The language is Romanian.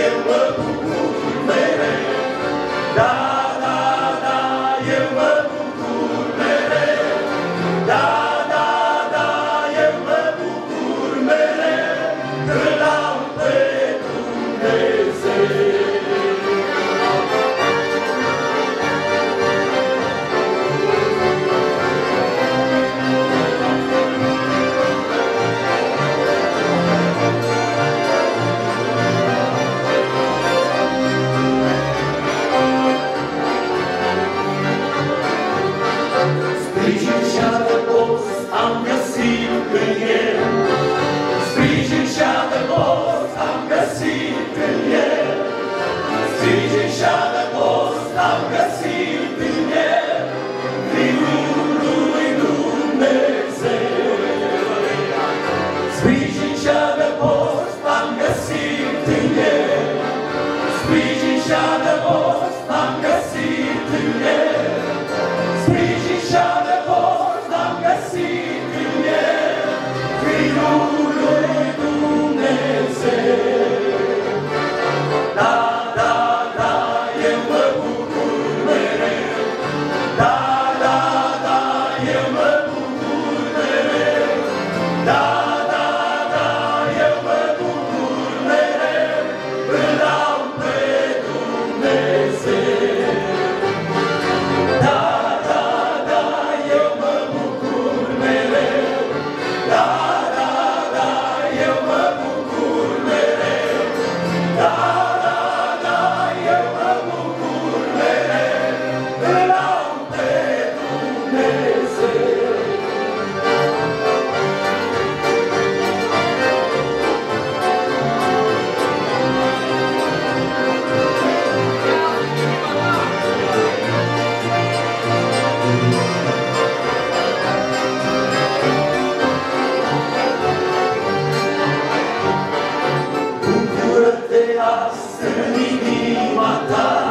eu mă bucur mereu. Da, da, da, eu mă bucur mereu. Da, da, da, eu mă bucur mereu, că l-am pe Dumnezeu. Sprijin și adăpost am găsit în el. Sprijin și adăpost am găsit în el. Sprijin și adăpost am găsit în el. Fiul lui Dumnezeu. Sprijin și adăpost am găsit în el. Sprijin și adăpost am găsit în el. Sprijin și adăpost am găsit în el, Fiul lui Dumnezeu. Da, da, da, eu mă bucur mereu. Da, da, da, eu mă bucur mereu. Da, da, da, eu mă bucur mereu, îl am pe Dumnezeu. Da, da, da, eu mă bucur mereu. Da, da, da, eu mă bucur mereu. Da, da, da, eu mă bucur mereu, îl am pe Dumnezeu. Bucură-te azi în inima ta.